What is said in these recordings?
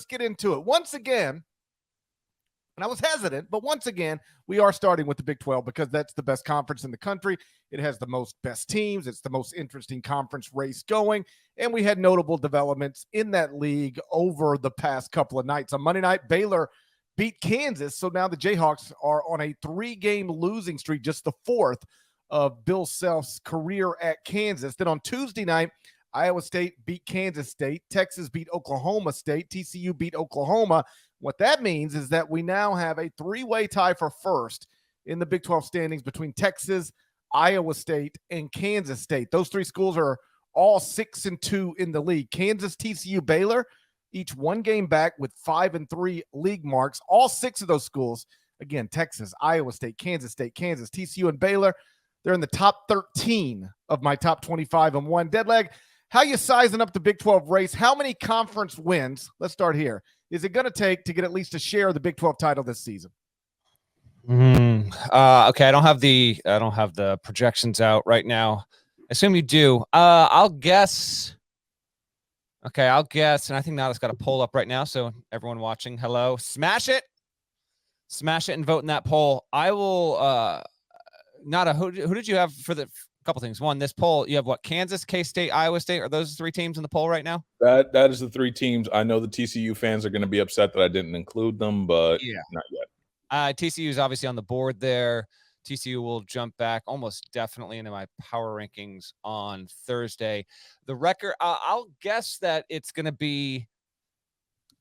get into it. Once again, and I was hesitant, but once again, we are starting with the Big 12 because that's the best conference in the country. It has the most best teams. It's the most interesting conference race going. And we had notable developments in that league over the past couple of nights. On Monday night, Baylor beat Kansas. So now the Jayhawks are on a 3-game losing streak, just the fourth of Bill Self's career at Kansas. Then on Tuesday night, Iowa State beat Kansas State. Texas beat Oklahoma State. TCU beat Oklahoma. What that means is that we now have a 3-way tie for first in the Big 12 standings between Texas, Iowa State, and Kansas State. Those 3 schools are all 6-2 in the league. Kansas, TCU, Baylor, each 1 game back with 5-3 league marks. All 6 of those schools, again, Texas, Iowa State, Kansas, TCU, and Baylor, they're in the top 13 of my top 25 and 1. Deadleg, how you sizing up the Big 12 race? How many conference wins, let's start here, is it going to take to get at least a share of the Big 12 title this season? Okay, I don't have the projections out right now. I assume you do. I'll guess. Okay, I'll guess, and I think Nada's got a poll up right now. So everyone watching, hello, smash it, and vote in that poll. I will. Nada, who did you have for the couple things? One, this poll, you have what? Kansas, K-State, Iowa State. Are those 3 teams in the poll right now? That is the 3 teams. I know the TCU fans are going to be upset that I didn't include them, but not yet. TCU is obviously on the board there. TCU will jump back almost definitely into my power rankings on Thursday. The record, I'll guess that it's going to be,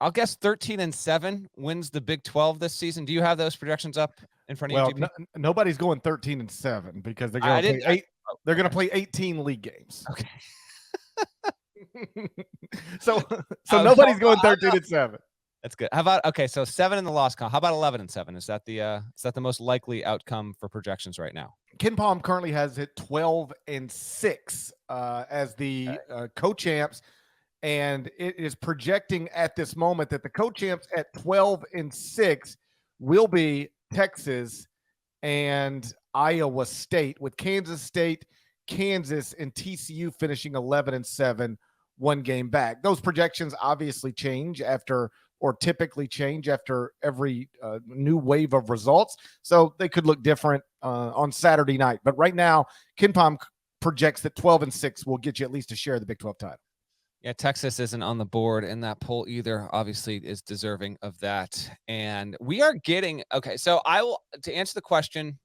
13-7 wins the Big 12 this season. Do you have those projections up in front of you? Well, nobody's going 13-7 because they're going to play they're going to play 18 league games. Okay. so nobody's going 13-7. That's good. How about, okay, so 7 in the loss column. How about 11-7? Is that the most likely outcome for projections right now? Ken Palm currently has it 12-6 as the co-champs, and it is projecting at this moment that the co-champs at 12-6 will be Texas and Iowa State, with Kansas State, Kansas, and TCU finishing 11-7, 1 game back. Those projections obviously change typically change after every new wave of results. So they could look different on Saturday night. But right now, Ken Palm projects that 12-6 will get you at least a share of the Big 12 title. Yeah, Texas isn't on the board in that poll either. Obviously is deserving of that. And we are getting, okay, so to answer the question,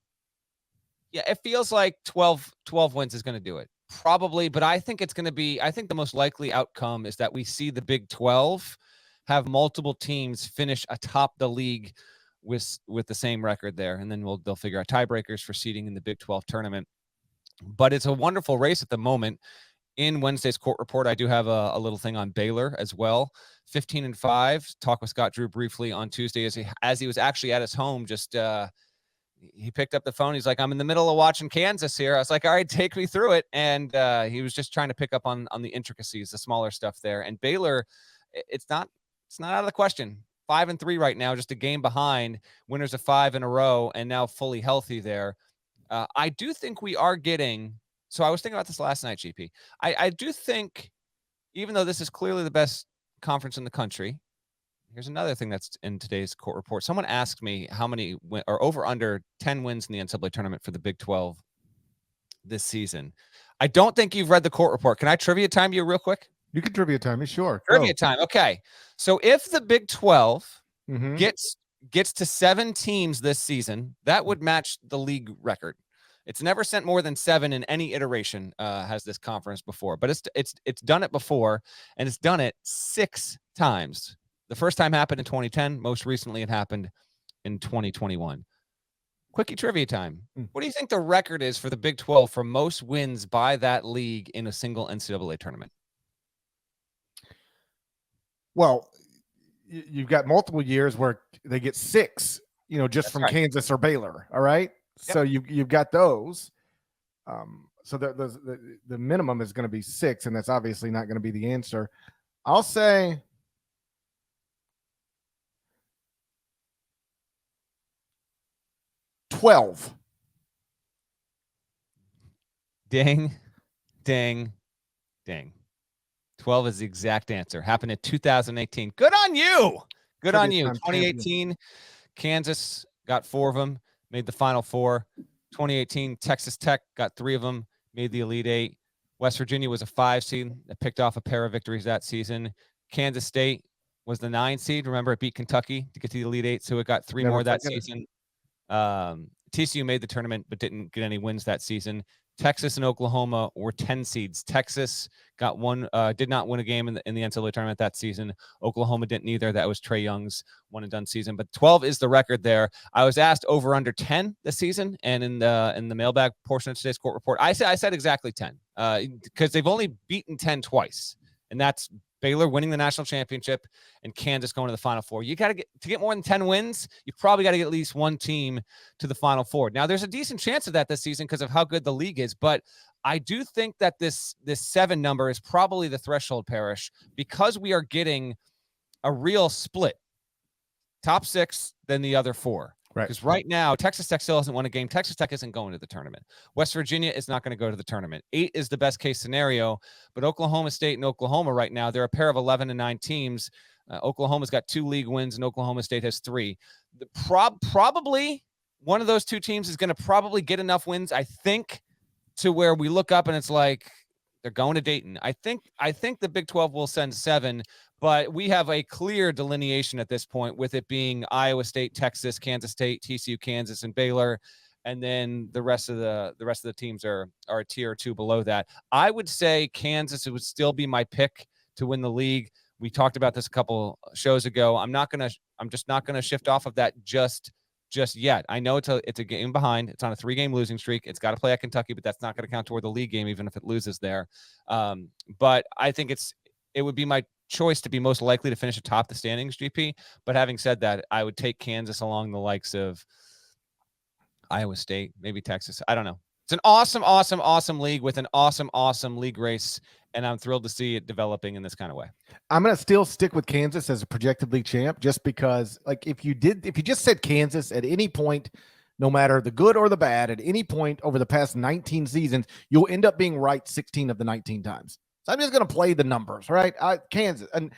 yeah, it feels like 12 wins is going to do it. Probably, but I think the most likely outcome is that we see the Big 12 have multiple teams finish atop the league with the same record there. And then they'll figure out tiebreakers for seeding in the Big 12 tournament. But it's a wonderful race at the moment. In Wednesday's court report, I do have a little thing on Baylor as well. 15-5. Talk with Scott Drew briefly on Tuesday as he was actually at his home. Just he picked up the phone. He's like, I'm in the middle of watching Kansas here. I was like, all right, take me through it. And he was just trying to pick up on the intricacies, the smaller stuff there. And Baylor, it's not out of the question. 5-3 right now, just a game behind. Winners of 5 in a row, and now fully healthy there. I do think we are getting. So I was thinking about this last night, GP. I do think, even though this is clearly the best conference in the country, here's another thing that's in today's court report. Someone asked me how many or over under 10 wins in the NCAA tournament for the Big 12 this season. I don't think you've read the court report. Can I trivia time you real quick? You can trivia time me, sure. Trivia time. Okay. So if the Big 12 gets to 7 teams this season, that would match the league record. It's never sent more than 7 in any iteration, has this conference before, but it's done it before, and it's done it 6 times. The first time happened in 2010. Most recently, it happened in 2021. Quickie trivia time. What do you think the record is for the Big 12 for most wins by that league in a single NCAA tournament? Well, you've got multiple years where they get 6, just That's from right. Kansas or Baylor. All right. Yep. So you've got those. So the minimum is going to be 6, and that's obviously not going to be the answer. I'll say 12. Ding, ding, ding. 12 is the exact answer. Happened in 2018. Good on you. Good on you. 2018, Kansas got 4 of them, made the Final Four. 2018, Texas Tech got 3 of them, made the Elite 8. West Virginia was a 5 seed that picked off a pair of victories that season. Kansas State was the 9 seed. Remember, it beat Kentucky to get to the Elite 8, so it got 3 more that season. TCU made the tournament but didn't get any wins that season. Texas and Oklahoma were 10 seeds. Texas got one, did not win a game in the NCAA tournament that season. Oklahoma didn't either. That was Trae Young's one and done season. But 12 is the record there. I was asked over under 10 this season, and in the mailbag portion of today's court report, I said exactly 10 because they've only beaten 10 twice, and that's Baylor winning the national championship and Kansas going to the Final Four. You got to get more than 10 wins. You probably got to get at least one team to the Final Four. Now, there's a decent chance of that this season because of how good the league is, but I do think that this 7 number is probably the threshold, Parrish, because we are getting a real split. Top 6, then the other 4. Right. Because right now, Texas Tech still hasn't won a game. Texas Tech isn't going to the tournament. West Virginia is not going to go to the tournament. 8 is the best case scenario, but Oklahoma State and Oklahoma right now, they're a pair of 11 and 9 teams. Oklahoma's got 2 league wins, and Oklahoma State has 3. Probably one of those 2 teams is going to probably get enough wins, I think, to where we look up and it's like they're going to Dayton. I think the Big 12 will send 7. But we have a clear delineation at this point, with it being Iowa State, Texas, Kansas State, TCU, Kansas, and Baylor, and then the rest of the teams are a tier or 2 below that. I would say Kansas would still be my pick to win the league. We talked about this a couple shows ago. I'm just not gonna shift off of that just yet. I know it's a game behind. It's on a 3-game losing streak. It's got to play at Kentucky, but that's not going to count toward the league game, even if it loses there. But I think it would be my choice to be most likely to finish atop the standings, GP. But having said that, I would take Kansas along the likes of Iowa State, maybe Texas. I don't know. It's an awesome league with an awesome league race, and I'm thrilled to see it developing in this kind of way. I'm going to still stick with Kansas as a projected league champ, just because, like, if you just said Kansas at any point, no matter the good or the bad, at any point over the past 19 seasons, you'll end up being right 16 of the 19 times. So I'm just going to play the numbers, right? Kansas, and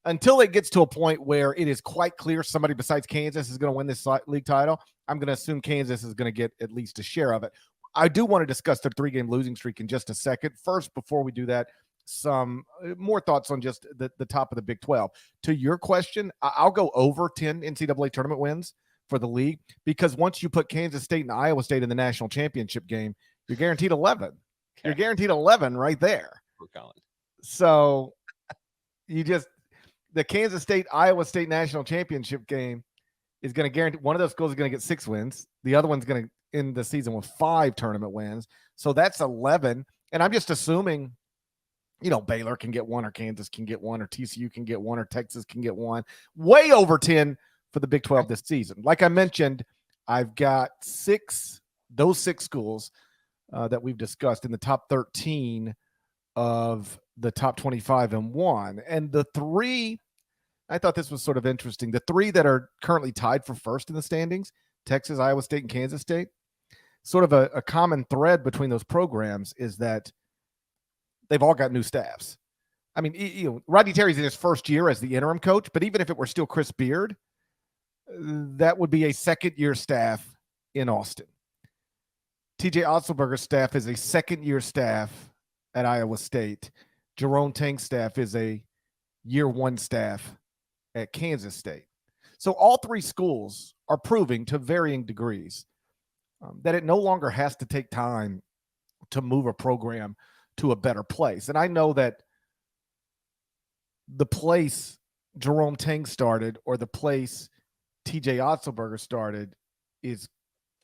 until it gets to a point where it is quite clear somebody besides Kansas is going to win this league title, I'm going to assume Kansas is going to get at least a share of it. I do want to discuss their 3-game losing streak in just a second. First, before we do that, some more thoughts on just the top of the Big 12. To your question, I'll go over 10 NCAA tournament wins for the league, because once you put Kansas State and Iowa State in the national championship game, you're guaranteed 11. Okay. You're guaranteed 11 right there. So the Kansas State Iowa State national championship game is going to guarantee one of those schools is going to get 6 wins. The other one's going to end the season with 5 tournament wins. So that's 11. And I'm just assuming, Baylor can get 1, or Kansas can get 1, or TCU can get 1, or Texas can get 1. Way over 10 for the Big 12 this season. Like I mentioned, I've got those 6 schools that we've discussed in the top 13 of the top 25 and 1. And the 3, I thought this was sort of interesting. The 3 that are currently tied for first in the standings, Texas, Iowa State, and Kansas State, sort of a common thread between those programs is that they've all got new staffs. I mean, Rodney Terry's in his first year as the interim coach, but even if it were still Chris Beard, that would be a second-year staff in Austin. TJ Otzelberger's staff is a second-year staff at Iowa State. Jerome Tang's staff is a year 1 staff at Kansas State. So all 3 schools are proving to varying degrees that it no longer has to take time to move a program to a better place. And I know that the place Jerome Tang started or the place TJ Otzelberger started is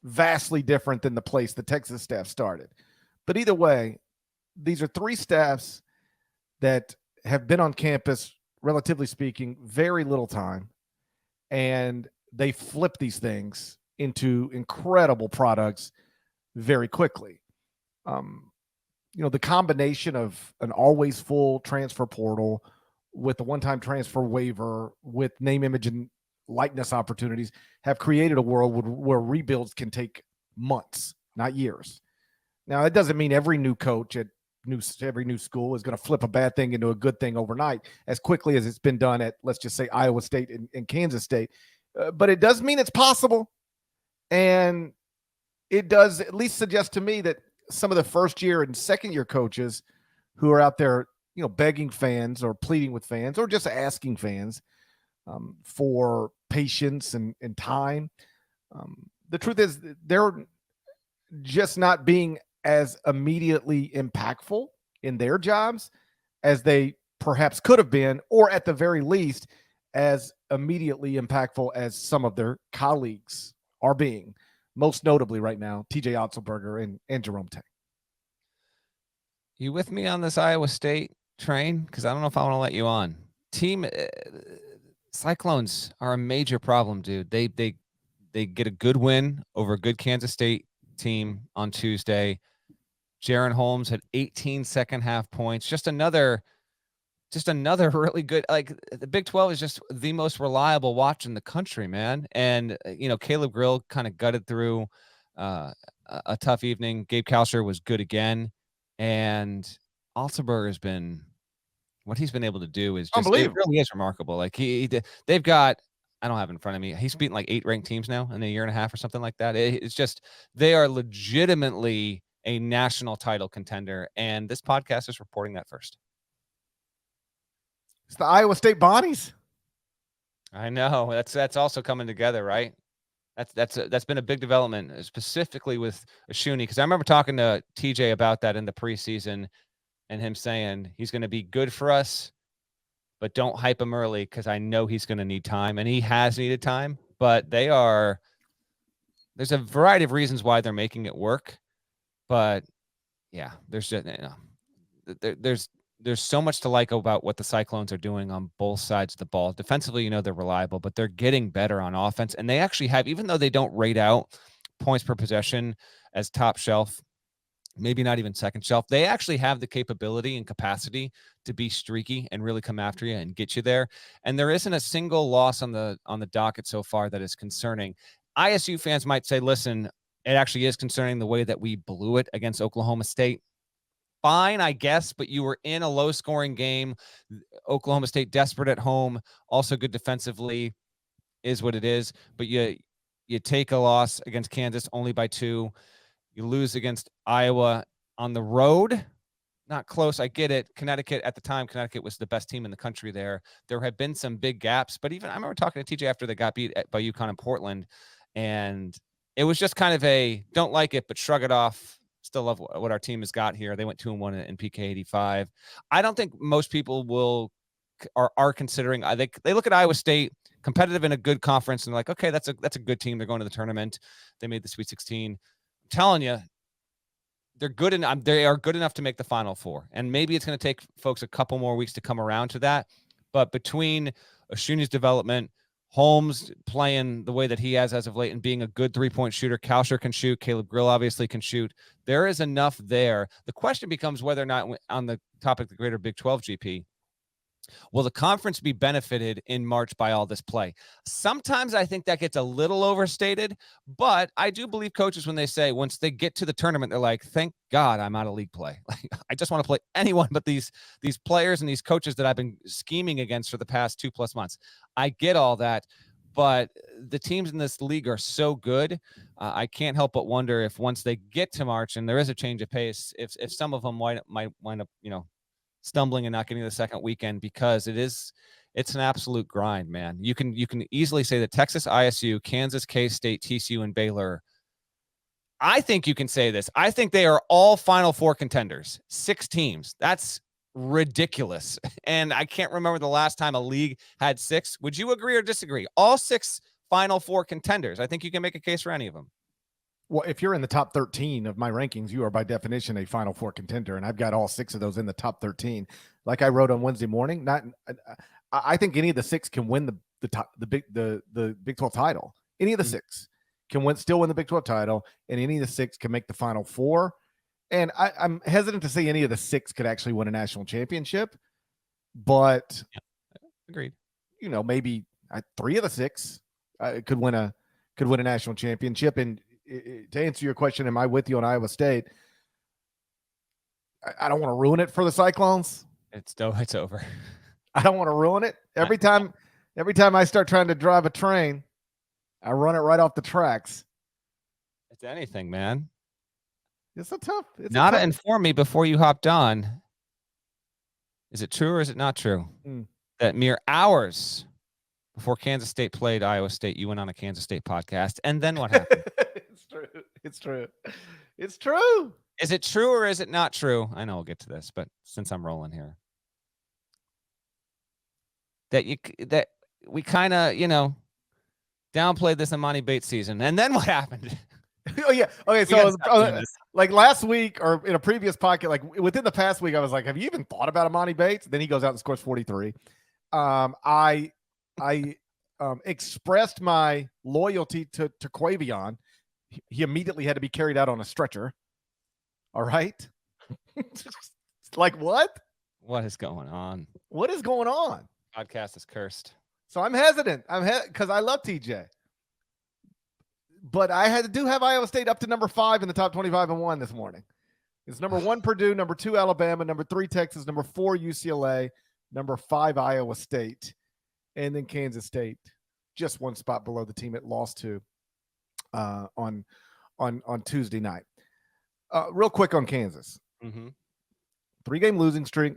vastly different than the place the Texas staff started. But either way, these are 3 staffs that have been on campus, relatively speaking, very little time, and they flip these things into incredible products very quickly. The combination of an always full transfer portal with the one-time transfer waiver with name, image, and likeness opportunities have created a world where rebuilds can take months, not years. Now, it doesn't mean every new coach at every new school is going to flip a bad thing into a good thing overnight as quickly as it's been done at, let's just say, Iowa State and Kansas State. But it does mean it's possible. And it does at least suggest to me that some of the first year and second year coaches who are out there, begging fans or pleading with fans or just asking fans for patience and time. The truth is they're just not being as immediately impactful in their jobs as they perhaps could have been, or at the very least, as immediately impactful as some of their colleagues are being. Most notably right now, TJ Otzelberger and Jerome Tang. You with me on this Iowa State train? Because I don't know if I want to let you on. Cyclones are a major problem, dude. They get a good win over a good Kansas State team on Tuesday. Jaron Holmes had 18 second half points. Just another really good, like the Big 12 is just the most reliable watch in the country, man. And, Caleb Grill kind of gutted through a tough evening. Gabe Kalsher was good again. And Altenberg has been, what he's been able to do is just, it really is remarkable. Like they've got, I don't have it in front of me, he's beaten like 8 ranked teams now in a year and a half or something like that. It's just, they are legitimately a national title contender. And this podcast is reporting that first. It's the Iowa State Bonnies. I know that's also coming together, right? That's been a big development, specifically with Oshuni, because I remember talking to TJ about that in the preseason, and him saying he's going to be good for us, but don't hype him early because I know he's going to need time, and he has needed time. But there's a variety of reasons why they're making it work, but yeah, there's just there's so much to like about what the Cyclones are doing on both sides of the ball. Defensively, they're reliable, but they're getting better on offense. And they actually have, even though they don't rate out points per possession as top shelf, maybe not even second shelf, they actually have the capability and capacity to be streaky and really come after you and get you there. And there isn't a single loss on the docket so far that is concerning. ISU fans might say, listen, it actually is concerning the way that we blew it against Oklahoma State. Fine, I guess, but you were in a low-scoring game. Oklahoma State desperate at home, also good defensively, is what it is. But you take a loss against Kansas only by 2. You lose against Iowa on the road. Not close, I get it. Connecticut, at the time, Connecticut was the best team in the country there. There have been some big gaps, but even I remember talking to TJ after they got beat by UConn in Portland, and it was just kind of a don't like it, but shrug it off. Still love what our team has got here. They went 2-1 in PK 85. I don't think most people are considering. They look at Iowa State competitive in a good conference and they're like, okay, that's a good team. They're going to the tournament. They made the Sweet 16. I'm telling you, they're good enough. They are good enough to make the Final Four. And maybe it's going to take folks a couple more weeks to come around to that. But between Oshuni's development, Holmes playing the way that he has as of late and being a good 3-point shooter. Kalsher can shoot. Caleb Grill obviously can shoot. There is enough there. The question becomes whether or not, on the topic of the greater Big 12 GP, will the conference be benefited in March by all this play? Sometimes I think that gets a little overstated, but I do believe coaches when they say once they get to the tournament, they're like, thank God I'm out of league play. Like, I just want to play anyone but these players and these coaches that I've been scheming against for the past 2+ months. I get all that, but the teams in this league are so good. I can't help but wonder if once they get to March and there is a change of pace, if some of them might wind up, stumbling and not getting the second weekend, because it's an absolute grind, man. You can easily say that Texas, ISU, Kansas, K-State, TCU, and Baylor, I think you can say this. I think they are all Final Four contenders. 6 teams. That's ridiculous. And I can't remember the last time a league had 6. Would you agree or disagree? All 6 Final Four contenders. I think you can make a case for any of them. Well, if you're in the top 13 of my rankings, you are by definition a Final Four contender, and I've got all 6 of those in the top 13. Like I wrote on Wednesday morning, I think any of the 6 can win the Big 12 title. Any of the 6 can still win the Big 12 title, and any of the 6 can make the Final Four. And I'm hesitant to say any of the 6 could actually win a national championship, but agreed. Maybe 3 of the 6 could win a national championship. And to answer your question, am I with you on Iowa State? I don't want to ruin it for the Cyclones. It's over. I don't want to ruin it. Every time I start trying to drive a train, I run it right off the tracks. It's anything, man. It's a tough. Nada informed me before you hopped on. Is it true or is it not true that mere hours before Kansas State played Iowa State, you went on a Kansas State podcast, and then what happened? It's true. Is it true or is it not true? I know we'll get to this, but since I'm rolling here, that we kind of downplayed this Imani Bates season, and then what happened? Oh yeah. Okay. So like last week or in a previous podcast, like within the past week, I was like, "Have you even thought about Imani Bates?" Then he goes out and scores 43. I expressed my loyalty to Quavion. He immediately had to be carried out on a stretcher. All right. Like what? What is going on? What is going on? Podcast is cursed. So I'm hesitant. Because I love TJ. But I do have Iowa State up to number 5 in the top 25 and 1 this morning. It's number 1 Purdue, number 2 Alabama, number 3 Texas, number 4 UCLA, number 5 Iowa State, and then Kansas State, just one spot below the team it lost to on Tuesday night. Real quick on Kansas. 3-game losing streak,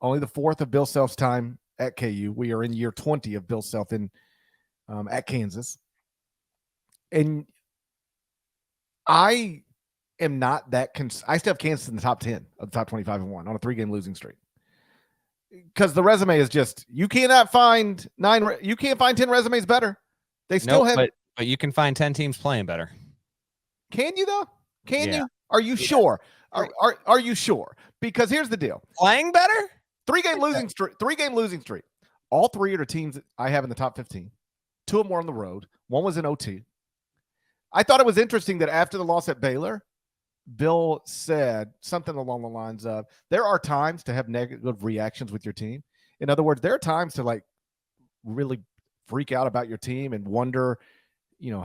only the 4th of Bill Self's time at KU. We are in year 20 of Bill Self at Kansas. And I am not that I still have Kansas in the top 10 of the top 25 and 1 on a 3-game losing streak. Because the resume is just, you cannot find 10 resumes better. They still have, but you can find 10 teams playing better. Can you though? Can you? Are you sure? Are you sure? Because here's the deal. Playing better? 3-game losing streak. 3-game losing streak. All 3 are the teams that I have in the top 15. 2 of them were on the road. 1 was in OT. I thought it was interesting that after the loss at Baylor, Bill said something along the lines of, there are times to have negative reactions with your team. In other words, there are times to like really freak out about your team and wonder,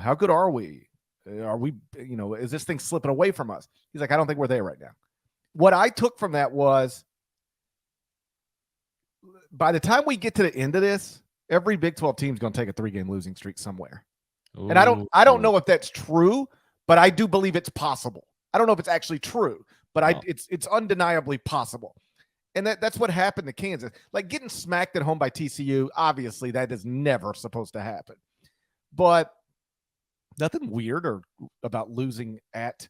how good are we? Are we, is this thing slipping away from us? He's like, I don't think we're there right now. What I took from that was, by the time we get to the end of this, every Big 12 team is going to take a 3-game losing streak somewhere. Ooh. And I don't know if that's true, but I do believe it's possible. I don't know if it's actually true, but it's undeniably possible. And that's what happened to Kansas. Like getting smacked at home by TCU, obviously that is never supposed to happen. But nothing weird or about losing at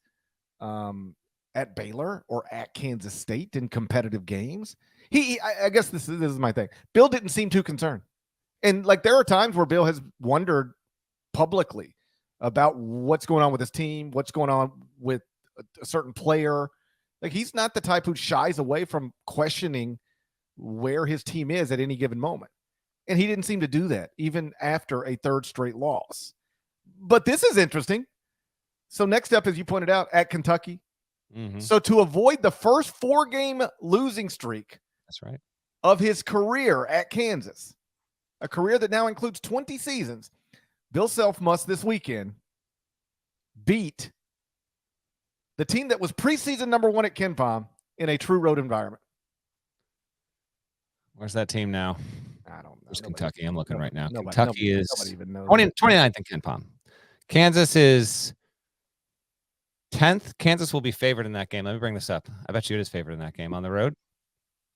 Baylor or at Kansas State in competitive games. I guess this is my thing. Bill didn't seem too concerned. And like there are times where Bill has wondered publicly about what's going on with his team, what's going on with a certain player. Like he's not the type who shies away from questioning where his team is at any given moment. And he didn't seem to do that even after a 3rd straight loss. But this is interesting. So next up, as you pointed out, at Kentucky. So to avoid the first 4-game losing streak, that's right, of his career at Kansas, a career that now includes 20 seasons, Bill Self must this weekend beat the team that was preseason number 1 at KenPom in a true road environment. Where's that team now? I don't know. There's Kentucky. I'm looking right now. Nobody is even knows. 29th in KenPom. Kansas is 10th. Kansas will be favored in that game. Let me bring this up. I bet you it is favored in that game on the road.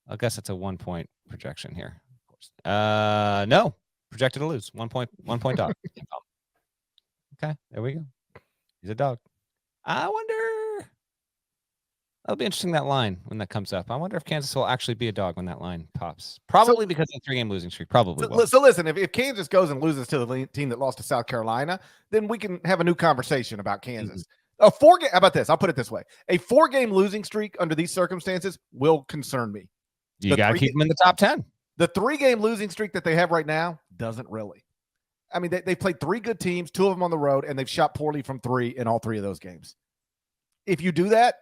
I guess it's a 1-point projection here. Of course. No. Projected to lose. 1 point dog. Okay, there we go. He's a dog. I wonder. That'll be interesting, that line, when that comes up. I wonder if Kansas will actually be a dog when that line pops. Probably because of the 3-game losing streak. Probably will. So listen, if Kansas goes and loses to the team that lost to South Carolina, then we can have a new conversation about Kansas. How about this? I'll put it this way. A 4-game losing streak under these circumstances will concern me. You got to keep them in the top 10. The 3-game losing streak that they have right now doesn't really. I mean, they played 3 good teams, 2 of them on the road, and they've shot poorly from 3 in all 3 of those games. If you do that,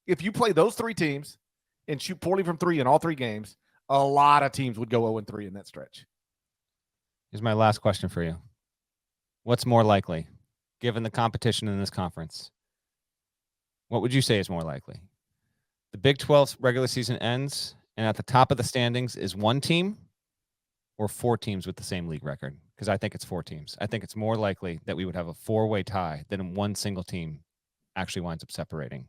if you play those 3 teams and shoot poorly from 3 in all 3 games, a lot of teams would go 0-3 in that stretch. Here's my last question for you. What's more likely, given the competition in this conference? What would you say is more likely? the Big 12 regular season ends, and at the top of the standings is one team or four teams with the same league record? Because I think it's four teams. I think it's more likely that we would have a four-way tie than one single team actually winds up separating.